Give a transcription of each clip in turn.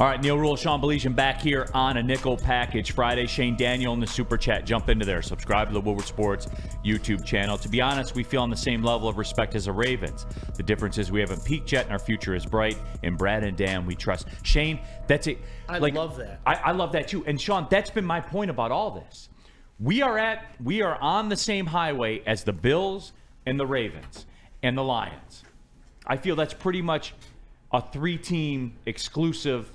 All right, Neil Rule, Sean Belizean back here on a Nickel Package Friday. Shane Daniel in the Super Chat. Jump into there. Subscribe to the Woodward Sports YouTube channel. To be honest, we feel on the same level of respect as the Ravens. The difference is we haven't peaked yet and our future is bright. In Brad and Dan, we trust. Shane, that's it. I love that. I love that too. And Sean, that's been my point about all this. We are on the same highway as the Bills and the Ravens and the Lions. I feel that's pretty much a 3-team exclusive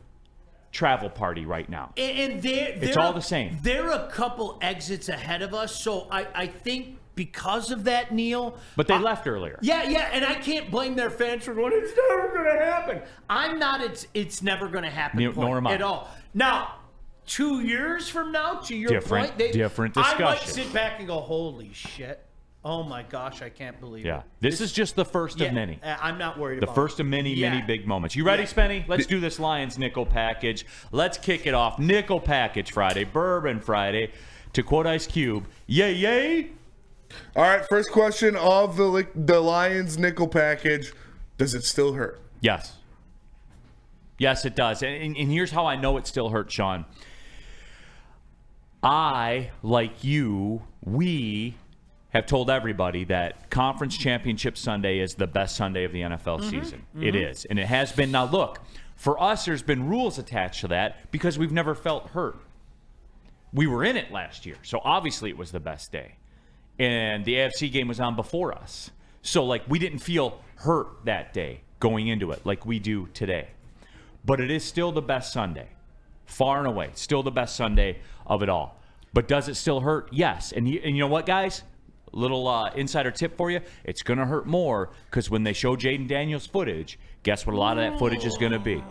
travel party right now. And it's all the same. They're a couple exits ahead of us, so I think because of that, Neil. But they left earlier. Yeah, and I can't blame their fans for going, it's never going to happen. I'm not it's never going to happen Nor am I. at all. Now, 2 years from now, to your point, different discussion. I might sit back and go, holy shit. Oh my gosh, I can't believe it. Yeah, this is just the first of many. I'm not worried about it. The first of many big moments. You ready, Spenny? Let's do this Lions Nickel Package. Let's kick it off. Nickel Package Friday, Bourbon Friday. To quote Ice Cube, yay, yay. All right, first question of the Lions Nickel Package. Does it still hurt? Yes. Yes, it does. And here's how I know it still hurts, Sean. I, like you, we have told everybody that Conference Championship Sunday is the best Sunday of the NFL season. It is. And it has been. Now, look, for us, there's been rules attached to that because we've never felt hurt. We were in it last year, so obviously it was the best day. And the AFC game was on before us. So, we didn't feel hurt that day going into it like we do today. But it is still the best Sunday. Far and away. Still the best Sunday of it all. But does it still hurt? Yes. And you know what, guys? Little insider tip for you. It's going to hurt more because when they show Jaden Daniels footage, guess what a lot of that footage is going to be?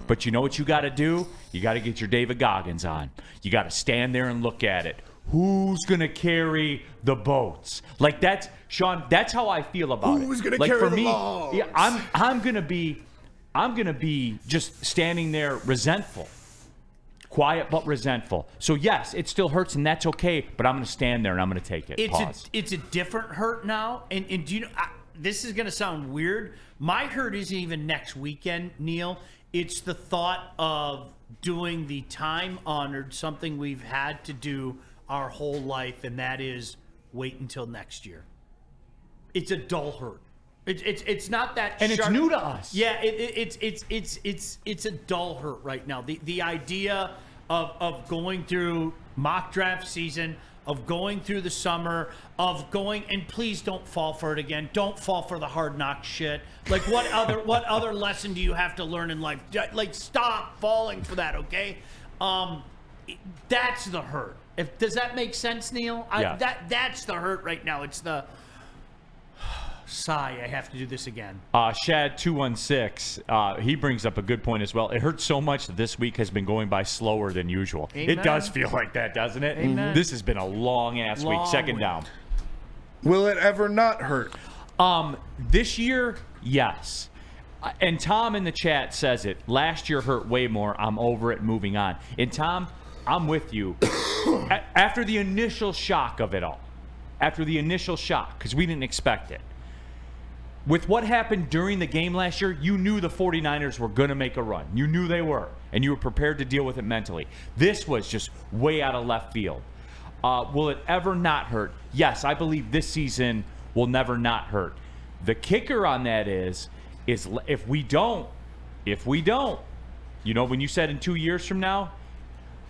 But you know what you got to do? You got to get your David Goggins on. You got to stand there and look at it. Who's going to carry the boats? That's, Sean, that's how I feel about it. Who's going to carry the logs? Yeah, I'm going to be just standing there resentful. Quiet but resentful. So, yes, it still hurts, and that's okay, but I'm going to stand there, and I'm going to take it. It's a different hurt now. And do you know, this is going to sound weird. My hurt isn't even next weekend, Neil. It's the thought of doing the time-honored, something we've had to do our whole life, and that is wait until next year. It's a dull hurt. It's not that and sharp. It's new to us. Yeah, it's a dull hurt right now. The idea of going through mock draft season, of going through the summer, of going, and please don't fall for it again. Don't fall for the hard knock shit. What other lesson do you have to learn in life? Stop falling for that, okay? That's the hurt. Does that make sense, Neil? Yeah. That's the hurt right now. It's the sigh, I have to do this again. Shad216, he brings up a good point as well. It hurts so much that this week has been going by slower than usual. Amen. It does feel like that, doesn't it? Amen. This has been a long-ass week. Second down. Will it ever not hurt? This year, yes. And Tom in the chat says it. Last year hurt way more. I'm over it, moving on. And Tom, I'm with you. After the initial shock of it all, because we didn't expect it, with what happened during the game last year, you knew the 49ers were going to make a run. You knew they were, and you were prepared to deal with it mentally. This was just way out of left field. Will it ever not hurt? Yes, I believe this season will never not hurt. The kicker on that is if we don't, when you said in 2 years from now,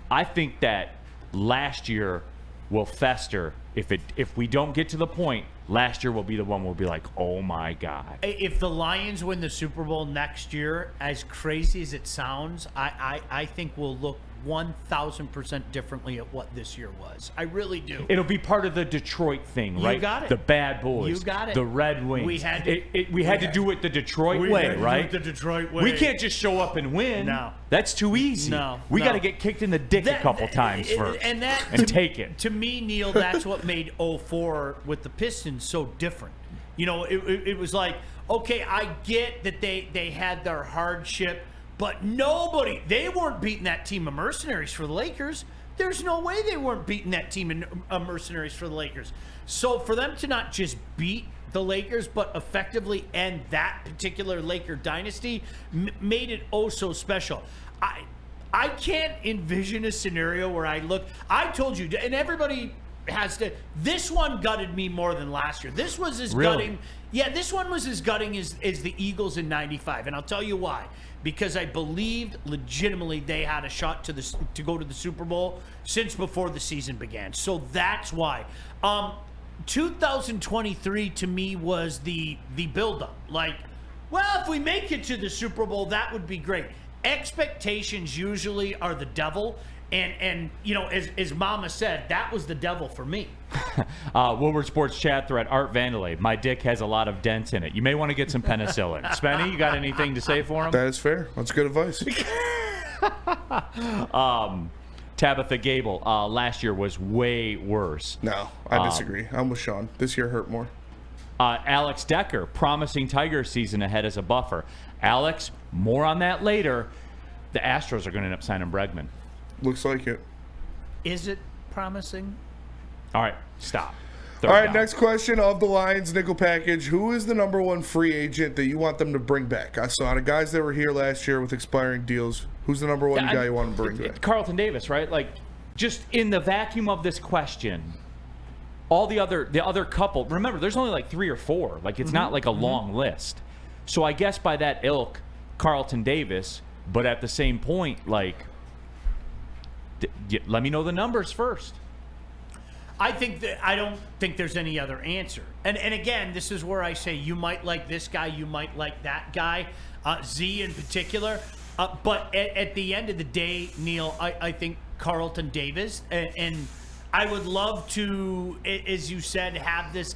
I think that last year will fester. If we don't get to the point, last year will be the one we'll be like, oh my God. If the Lions win the Super Bowl next year, as crazy as it sounds, I think we'll look 1,000% differently at what this year was. I really do. It'll be part of the Detroit thing, right? You got it. The Bad Boys. You got it. The Red Wings. We had to do it the Detroit way, right? The Detroit way. We can't just show up and win. No. That's too easy. We got to get kicked in the dick a couple times first and take it. To me, Neil, that's what made 04 with the Pistons so different. It was like, okay, I get that they had their hardship, but they weren't beating that team of mercenaries for the Lakers. There's no way they weren't beating that team of mercenaries for the Lakers. So for them to not just beat the Lakers, but effectively end that particular Laker dynasty made it oh so special. I can't envision a scenario where I told you, and everybody has to. This one gutted me more than last year. This was as Really? gutting. Yeah, this one was as gutting as the Eagles in '95, and I'll tell you why. Because I believed legitimately they had a shot to go to the Super Bowl since before the season began. So that's why. 2023 to me was the buildup. Like, well, if we make it to the Super Bowl, that would be great. Expectations usually are the devil. And you know, as Mama said, that was the devil for me. Woodward Sports chat thread, Art Vandalay. My dick has a lot of dents in it. You may want to get some penicillin. Spenny, you got anything to say for him? That is fair. That's good advice. Tabitha Gable, last year was way worse. No, I disagree. I'm with Sean. This year hurt more. Alex Decker, promising Tiger season ahead as a buffer. Alex, more on that later. The Astros are going to end up signing Bregman. Looks like it. Is it promising? All right, stop. All right, next question of the Lions nickel package. Who is the number one free agent that you want them to bring back? I saw the guys that were here last year with expiring deals. Who's the number one guy you want to bring back? Carlton Davis, right? Like, just in the vacuum of this question, all the other couple. Remember, there's only like 3 or 4. Like, it's not like a long list. So I guess by that ilk, Carlton Davis. But at the same point, like, let me know the numbers first. I don't think there's any other answer. And again, this is where I say you might like this guy, you might like that guy, Z in particular. But at the end of the day, Neil, I think Carlton Davis, and I would love to, as you said, have this.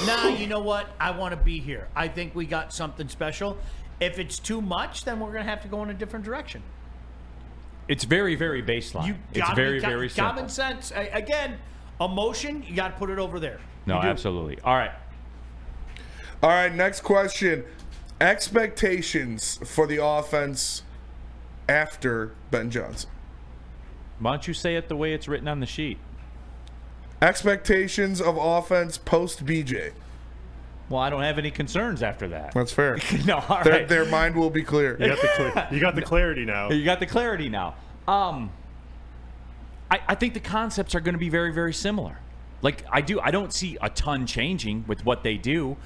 Nah, you know what? I want to be here. I think we got something special. If it's too much, then we're going to have to go in a different direction. It's very, very baseline. It's very, very simple. Common sense. Again, emotion, you got to put it over there. No, absolutely. All right. All right, next question. Expectations for the offense after Ben Johnson. Why don't you say it the way it's written on the sheet? Expectations of offense post BJ. Well, I don't have any concerns after that. That's fair. No, all right. Their mind will be clear. You got the clarity now. You got the clarity now. I think the concepts are going to be very, very similar. Like, I don't see a ton changing with what they do.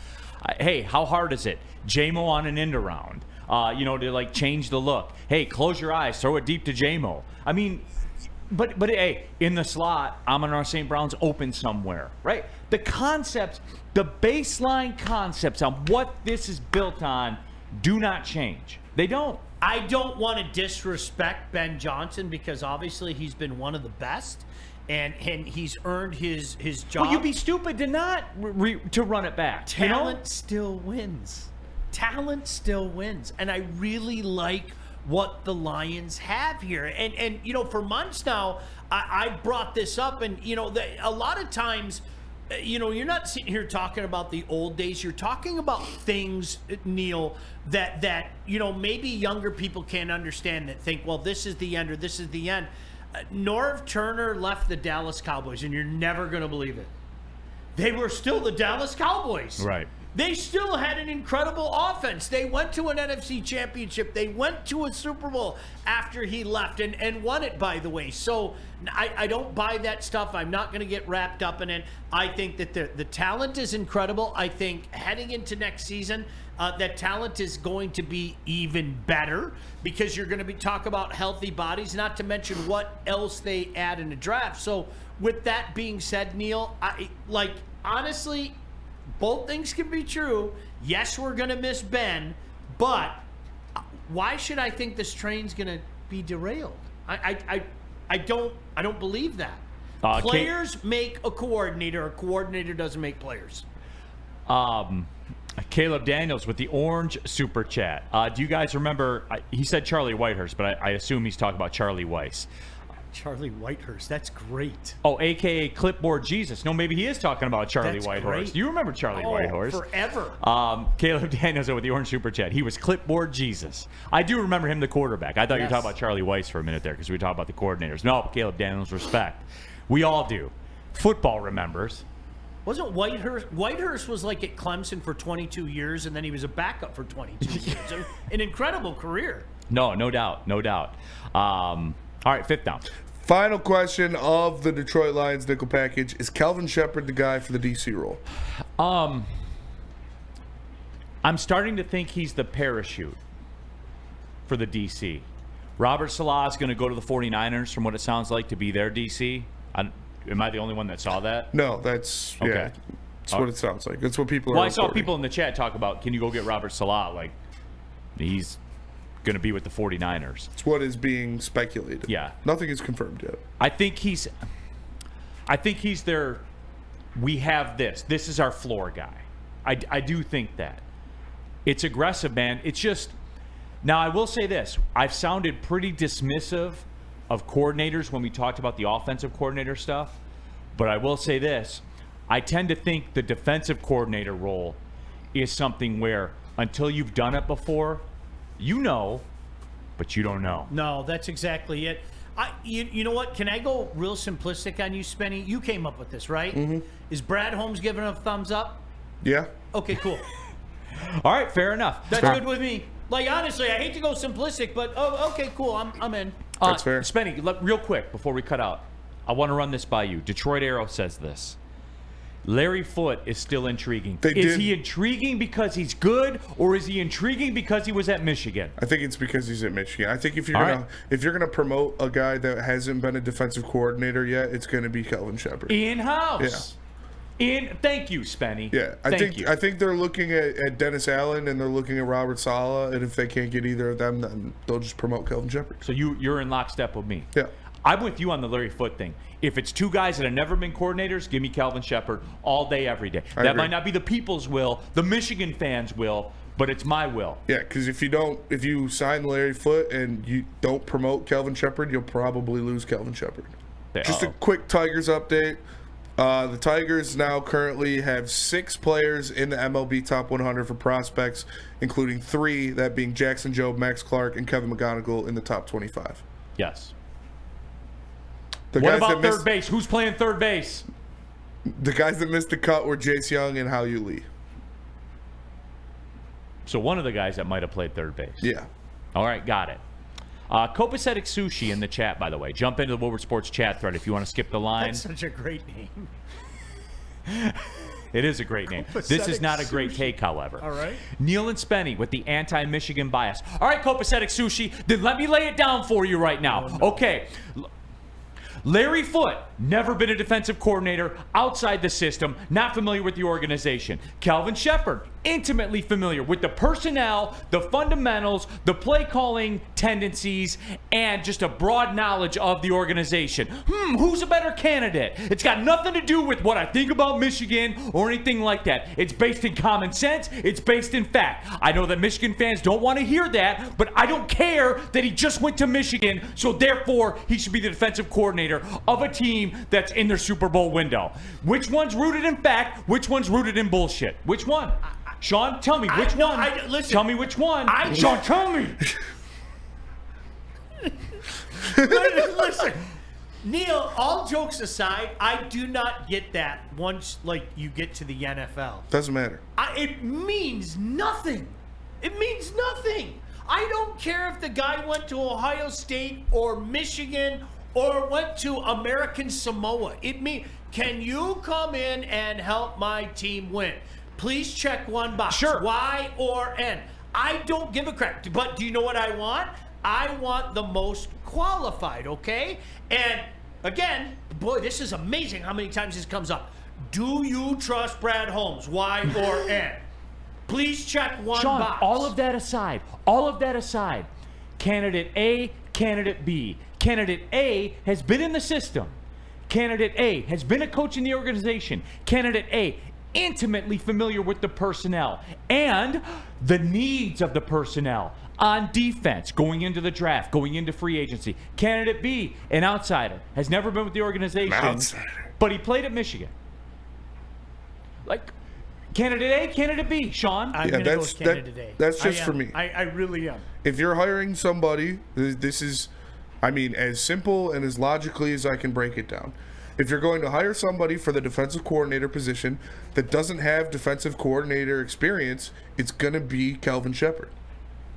Hey, how hard is it? J-Mo on an end around. To like change the look. Hey, close your eyes, throw it deep to J-Mo. I mean, but hey, in the slot, Amon-Ra St. Brown's open somewhere, right? The concepts, the baseline concepts on what this is built on do not change. They don't. I don't want to disrespect Ben Johnson because obviously he's been one of the best and he's earned his job. Well, you'd be stupid to not to run it back. Talent still wins. Talent still wins. And I really like what the Lions have here. And for months now, I brought this up. And, a lot of times, you're not sitting here talking about the old days. You're talking about things, Neil, that maybe younger people can't understand, that think, well, this is the end or this is the end. Norv Turner left the Dallas Cowboys, and you're never going to believe it. They were still the Dallas Cowboys. Right. They still had an incredible offense. They went to an NFC championship. They went to a Super Bowl after he left and won it, by the way. So I don't buy that stuff. I'm not going to get wrapped up in it. I think that the talent is incredible. I think heading into next season, that talent is going to be even better because you're going to be talking about healthy bodies, not to mention what else they add in the draft. So with that being said, Neil, honestly, both things can be true. Yes, we're going to miss Ben, but why should I think this train's going to be derailed? I don't believe that. Players make a coordinator doesn't make players. Caleb Daniels with the orange super chat. Do you guys remember? He said Charlie Whitehurst, but I assume he's talking about Charlie Weiss. Charlie Whitehurst, that's great. Oh, a.k.a. Clipboard Jesus. No, maybe he is talking about Charlie That's Whitehurst. great. Do you remember Charlie Whitehurst? Forever. Caleb Daniels with the orange super chat. He was Clipboard Jesus. I do remember him, the quarterback. I thought you were talking about Charlie Weiss for a minute there because we were talking about the coordinators. No, Caleb Daniels, respect. We all do. Football remembers. Wasn't Whitehurst was like at Clemson for 22 years, and then he was a backup for 22 years. An incredible career. No doubt. All right, fifth down. Final question of the Detroit Lions nickel package. Is Kelvin Shepard the guy for the DC role? I'm starting to think he's the parachute for the DC. Robert Salah is going to go to the 49ers, from what it sounds like, to be their DC. Am I the only one that saw that? No, that's Okay. yeah. That's what it sounds like. That's what people are Well, I saw reporting. people in the chat talk about, can you go get Robert Salah? Like, he's going to be with the 49ers. It's what is being speculated. Yeah. Nothing is confirmed yet. I think he's their, we have this. This is our floor guy. I do think that. It's aggressive, man. It's just, now I will say this. I've sounded pretty dismissive of coordinators when we talked about the offensive coordinator stuff. But I will say this. I tend to think the defensive coordinator role is something where until you've done it before, you know, but you don't know. No, that's exactly it. You know what? Can I go real simplistic on you, Spenny? You came up with this, right? Mm-hmm. Is Brad Holmes giving a thumbs up? Yeah. Okay, cool. All right, fair enough. That's good with me. Like, honestly, I hate to go simplistic, but okay, cool. I'm in. That's fair. Spenny, real quick before we cut out, I want to run this by you. Detroit Arrow says this. Larry Foote is still intriguing. Is he intriguing because he's good, or is he intriguing because he was at Michigan? I think it's because he's at Michigan. I think if you're gonna promote a guy that hasn't been a defensive coordinator yet, it's gonna be Kelvin Shepard. In-house. Thank you, Spenny. Yeah, I think they're looking at Dennis Allen and they're looking at Robert Saleh, and if they can't get either of them, then they'll just promote Kelvin Shepard. So you're in lockstep with me. Yeah. I'm with you on the Larry Foote thing. If it's two guys that have never been coordinators, give me Kelvin Shepard all day, every day. I That agree. might not be the people's will, the Michigan fans' will, but it's my will. Yeah, because if you sign Larry Foote and you don't promote Kelvin Shepard, you'll probably lose Kelvin Shepard. Just a quick Tigers update. The Tigers now currently have 6 players in the MLB Top 100 for prospects, including 3, that being Jackson Jobe, Max Clark, and Kevin McGonigal in the top 25. Yes. The What guys about that third base? Who's playing third base? The guys that missed the cut were Jace Young and Hao Yu Lee. So one of the guys that might have played third base. Yeah. All right, got it. Copacetic Sushi in the chat, by the way. Jump into the Woodward Sports chat thread if you want to skip the line. That's such a great name. It is a great name. This is not a great take, however. All right. Neil and Spenny with the anti-Michigan bias. All right, Copacetic Sushi, then let me lay it down for you right now. Oh, no. Okay. Larry Foote, never been a defensive coordinator, outside the system, not familiar with the organization. Kelvin Shepard, intimately familiar with the personnel, the fundamentals, the play calling tendencies, and just a broad knowledge of the organization. Who's a better candidate? It's got nothing to do with what I think about Michigan or anything like that. It's based in common sense. It's based in fact. I know that Michigan fans don't want to hear that, but I don't care that he just went to Michigan, so therefore he should be the defensive coordinator of a team that's in their Super Bowl window. Which one's rooted in fact? Which one's rooted in bullshit? Which one? Sean, tell me which one. Listen, tell me which one. Sean, tell me. Listen, Neil, all jokes aside, I do not get that once you get to the NFL. Doesn't matter. It means nothing. It means nothing. I don't care if the guy went to Ohio State or Michigan or went to American Samoa. Can you come in and help my team win? Please check one box. Sure. Y or N. I don't give a crap. But do you know what I want? I want the most qualified, okay? And again, boy, this is amazing how many times this comes up. Do you trust Brad Holmes? Y or N? Please check one Sean, box. all of that aside, candidate A, candidate B. Candidate A has been in the system. Candidate A has been a coach in the organization. Candidate A, intimately familiar with the personnel and the needs of the personnel on defense, going into the draft, going into free agency. Candidate B, an outsider, has never been with the organization, but he played at Michigan. Candidate A, candidate B, Sean. I'm going to go with candidate A. That's just for me. I really am. If you're hiring somebody, this is, as simple and as logically as I can break it down. If you're going to hire somebody for the defensive coordinator position that doesn't have defensive coordinator experience, it's going to be Kelvin Shepard.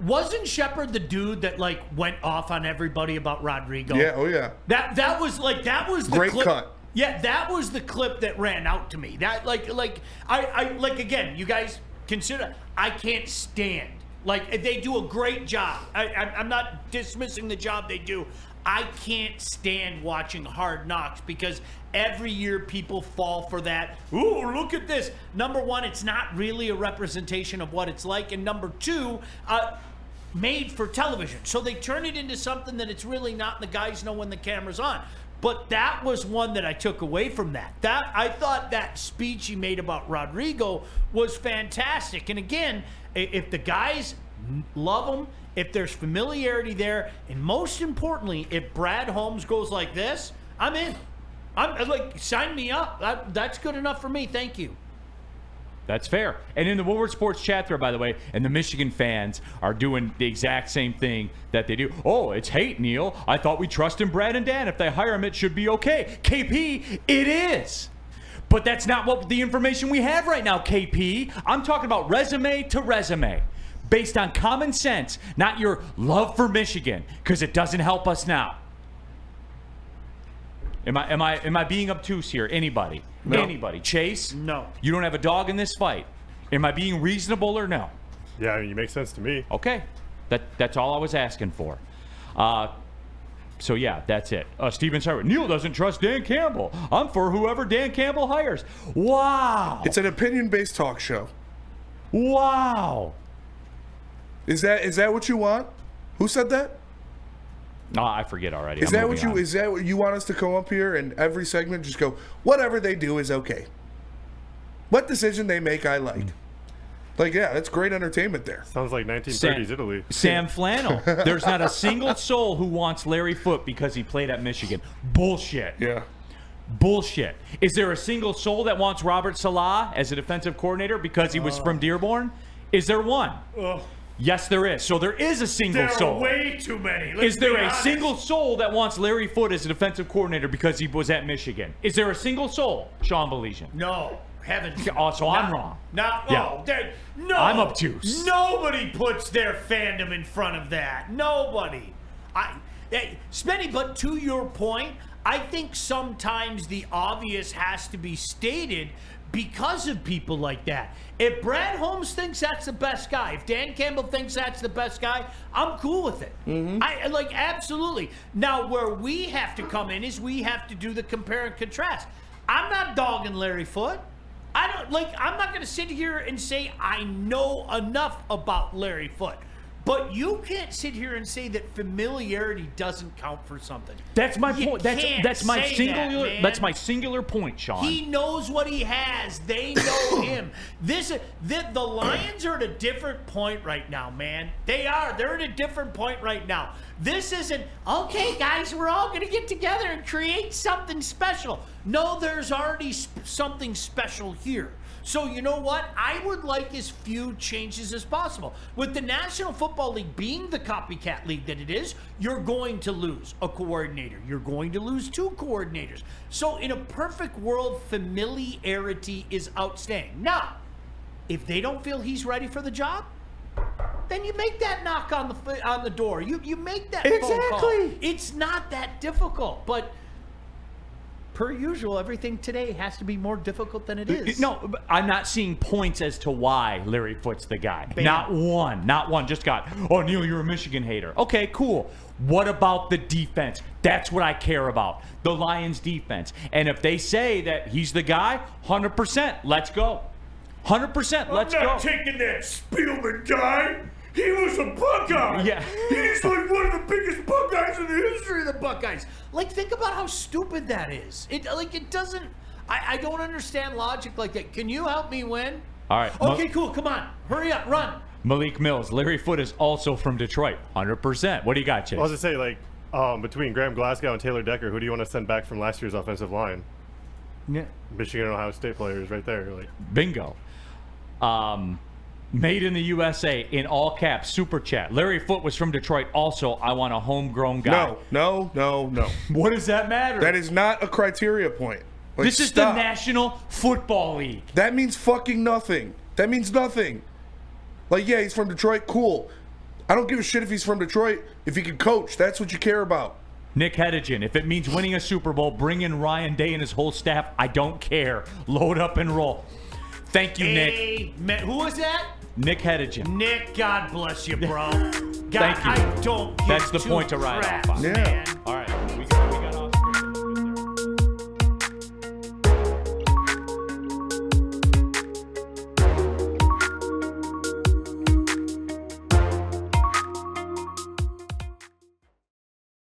Wasn't Shepard the dude that like went off on everybody about Rodrigo? Yeah, oh yeah. That was the Great clip. cut. Yeah, that was the clip that ran out to me. That I again, you guys consider I can't stand. Like they do a great job. I'm not dismissing the job they do. I can't stand watching Hard Knocks because every year people fall for that. Ooh, look at this. Number one, it's not really a representation of what it's like. And number two, made for television. So they turn it into something that it's really not, and the guys know when the camera's on. But that was one that I took away from that. I thought that speech he made about Rodrigo was fantastic. And again, if the guys love him, if there's familiarity there, and most importantly, if Brad Holmes goes like this, I'm in. I'm like, sign me up. That's good enough for me. Thank you. That's fair. And in the Woodward Sports chat thread, by the way, and the Michigan fans are doing the exact same thing that they do. Oh, it's hate, Neil. I thought we trust in Brad and Dan. If they hire him, it should be okay. KP, it is. But that's not what the information we have right now, KP. I'm talking about resume to resume. Based on common sense, not your love for Michigan, because it doesn't help us now. Am I being obtuse here? Anybody? No. Anybody? Chase? No. You don't have a dog in this fight. Am I being reasonable or no? Yeah, I mean, you make sense to me. Okay. That's all I was asking for. So yeah, that's it. Steven Cyber. Neil doesn't trust Dan Campbell. I'm for whoever Dan Campbell hires. Wow. It's an opinion-based talk show. Wow. Is that what you want? Who said that? No, I forget already. Is that what you want us to come up here and every segment just go, whatever they do is okay? What decision they make, I like. Like, yeah, that's great entertainment there. Sounds like 1930s Italy. Sam Flannel. There's not a single soul who wants Larry Foote because he played at Michigan. Bullshit. Yeah. Bullshit. Is there a single soul that wants Robert Salah as a defensive coordinator because he was from Dearborn? Is there one? Yes, there is. So there is a single soul. There are way too many. Is there a single soul that wants Larry Foote as a defensive coordinator because he was at Michigan? Is there a single soul, Sean Belizean? No. Heavens. Oh, so I'm wrong. No. I'm obtuse. Nobody puts their fandom in front of that. Nobody. Spenny, but to your point, I think sometimes the obvious has to be stated because of people like that. If Brad Holmes thinks that's the best guy, if Dan Campbell thinks that's the best guy, I'm cool with it. I like absolutely. Now, where we have to come in is we have to do the compare and contrast. I'm not dogging Larry Foote. I'm not going to sit here and say I know enough about Larry Foote. But you can't sit here and say that familiarity doesn't count for something. That's my point. That's my singular. That, that's my singular point, Sean. He knows what he has. They know him. The Lions are at a different point right now, man. They are. They're at a different point right now. This isn't okay, guys. We're all going to get together and create something special. No, there's already something special here. So you know what? I would like as few changes as possible. With the National Football League being the copycat league that it is, you're going to lose a coordinator. You're going to lose two coordinators. So in a perfect world, familiarity is outstanding. Now, if they don't feel he's ready for the job, then you make that knock on the door. You make that phone call. It's not that difficult, but per usual, everything today has to be more difficult than it is. No, I'm not seeing points as to why Larry Foote's the guy. Bam. Not one. Just got, oh, Neil, you're a Michigan hater. Okay, cool. What about the defense? That's what I care about. The Lions defense. And if they say that he's the guy, 100%, let's go. 100%, let's go. I'm not taking that Spielman guy. He was a Buckeye. Yeah. He's like one of the biggest Buckeyes in the history of the Buckeyes. Like, think about how stupid that is. It doesn't. I don't understand logic like that. Can you help me win? All right. Okay, cool. Come on. Hurry up. Run. Malik Mills. Larry Foote is also from Detroit. 100%. What do you got, Chase? I was going to say, between Graham Glasgow and Taylor Decker, who do you want to send back from last year's offensive line? Yeah. Michigan and Ohio State players right there. Bingo. Made in the USA in all caps, super chat. Larry Foote was from Detroit. Also, I want a homegrown guy. No. What does that matter? That is not a criteria point. Like, this is stop. the National Football League. That means fucking nothing. That means nothing. Like, yeah, he's from Detroit. Cool. I don't give a shit if he's from Detroit. If he can coach, that's what you care about. Nick Hedigan, if it means winning a Super Bowl, bring in Ryan Day and his whole staff. I don't care. Load up and roll. Thank you, Nick. Who was that? Nick Hedigan. Nick, God bless you, bro. God, Thank you. I don't give That's the two point to ride craps, off on. Yeah. man.